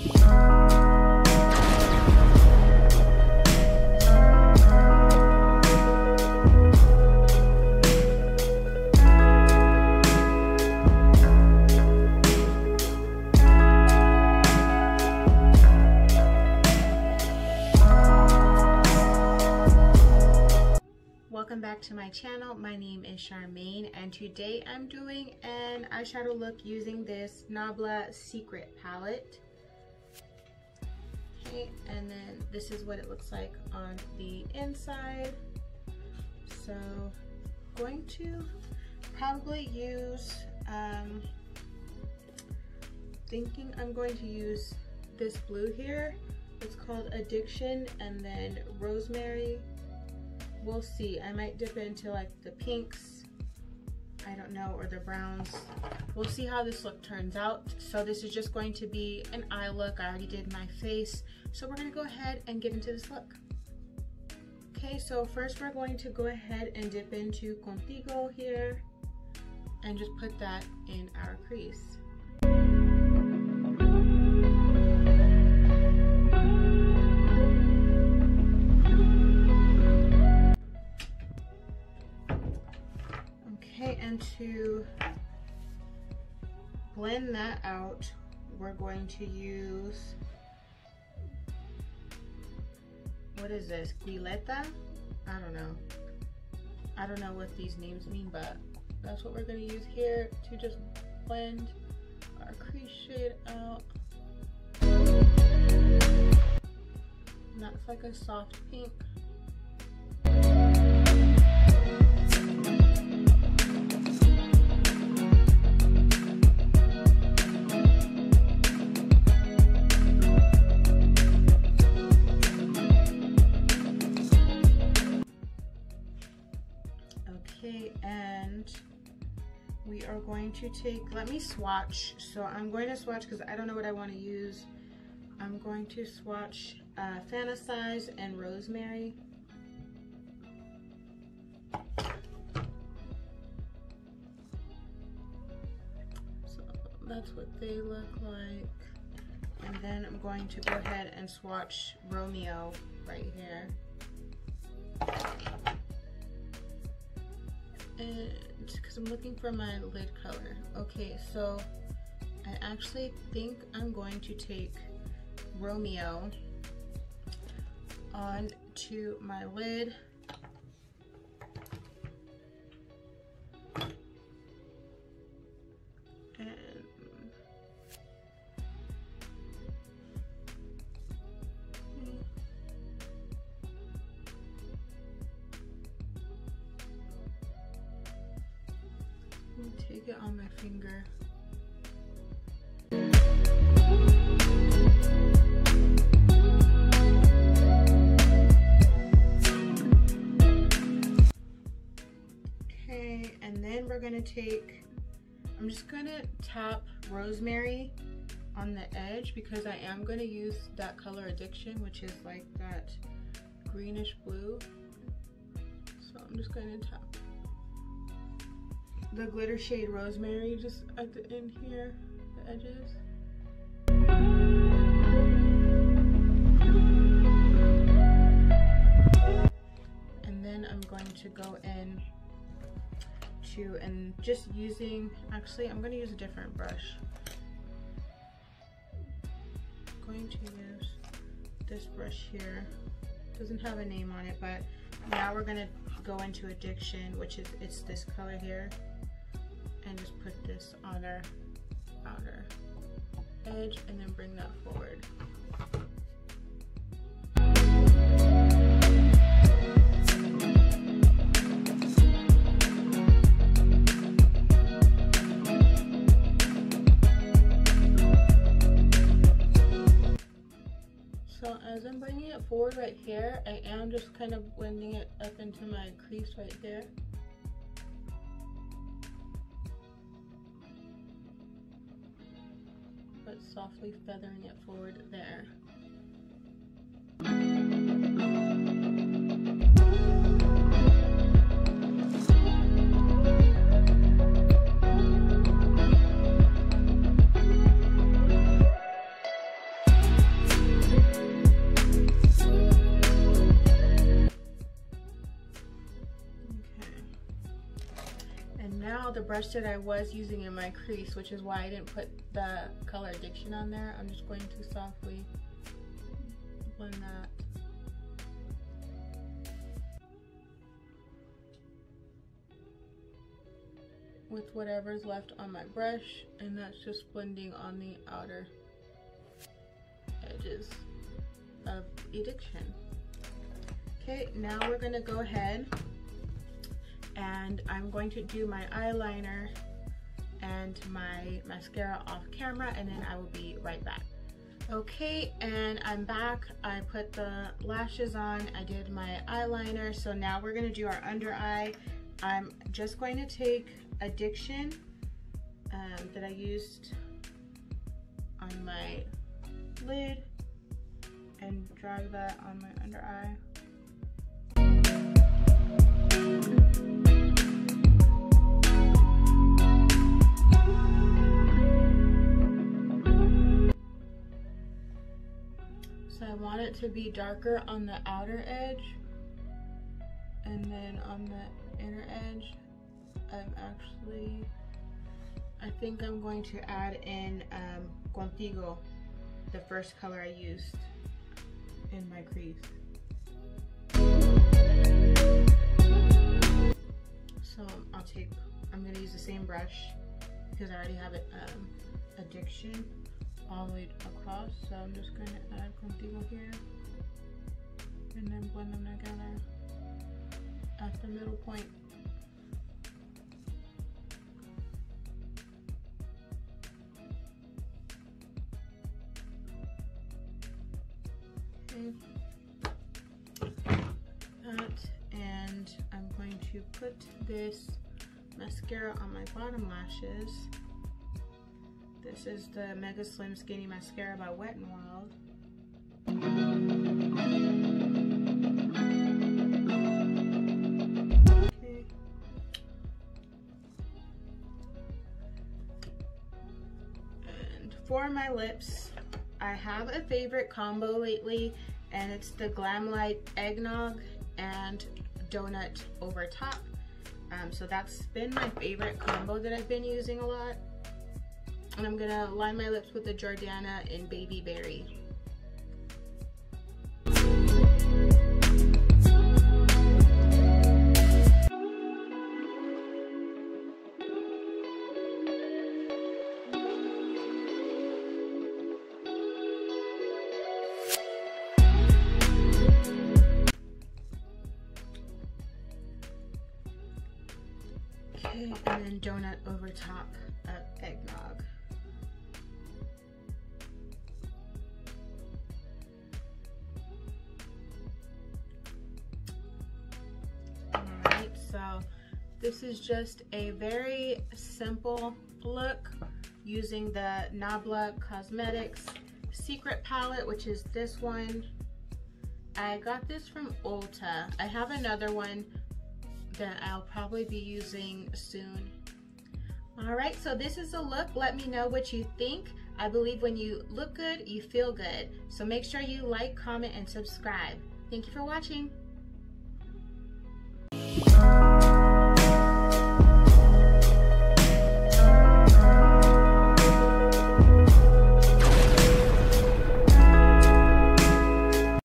Welcome back to my channel. My name is Charmaine and today I'm doing an eyeshadow look using this Nabla Secret palette. Okay, and then this is what it looks like on the inside. So going to probably use, thinking I'm going to use this blue here. It's called Addiction, and then Rosemary. We'll see. I might dip into like the pinks, I don't know, or the browns. We'll see how this look turns out. So this is just going to be an eye look. I already did my face, so we're gonna go ahead and get into this look. Okay, so first we're going to go ahead and dip into Contigo here and just put that in our crease. And to blend that out, we're going to use, what is this, Guileta? I don't know what these names mean, but that's what we're going to use here to just blend our crease shade out. And that's like a soft pink. And we are going to take, let me swatch. So I'm going to swatch because I don't know what I want to use. I'm going to swatch Fantasize and Rosemary. So that's what they look like. And then I'm going to go ahead and swatch Romeo right here. And because I'm looking for my lid color. Okay, so I actually think I'm going to take Romeo onto my lid. Take it on my finger. Okay, and then we're gonna take, I'm just gonna tap Rosemary on the edge because I am gonna use that color Addiction, which is like that greenish blue. So I'm just gonna tap the glitter shade Rosemary just at the end here, the edges. And then I'm going to go in to, and just using, actually I'm going to use a different brush. I'm going to use this brush here. It doesn't have a name on it, but now we're going to go into Addiction, which is, it's this color here. And just put this on our outer edge and then bring that forward. So as I'm bringing it forward right here, I am just kind of blending it up into my crease right here. But softly feathering it forward there. the brush that I was using in my crease, which is why I didn't put the color Addiction on there. I'm just going to softly blend that. With whatever's left on my brush, and that's just blending on the outer edges of Addiction. Okay, now we're gonna go ahead and I'm going to do my eyeliner and my mascara off camera, and then I will be right back. Okay, and I'm back. I put the lashes on, I did my eyeliner, so now we're gonna do our under eye. I'm just going to take Addiction that I used on my lid and drag that on my under eye. So I want it to be darker on the outer edge, and then on the inner edge I think I'm going to add in Contigo, the first color I used in my crease. So I'm going to use the same brush because I already have it Addiction all the way across, so I'm just going to add Contigo here and then blend them together at the middle point. And I'm going to put this mascara on my bottom lashes. This is the Mega Slim Skinny Mascara by Wet n Wild. Okay. And for my lips, I have a favorite combo lately, and it's the Glam Light Eggnog and Donut over top. So that's been my favorite combo that I've been using a lot. And I'm gonna line my lips with the Jordana in Baby Berry. Okay, and then Donut over top of Eggnog. Alright, so this is just a very simple look using the Nabla Cosmetics Secret Palette, which is this one. I got this from Ulta. I have another one that I'll probably be using soon. Alright, so this is a look. Let me know what you think. I believe when you look good, you feel good. So make sure you like, comment, and subscribe. Thank you for watching.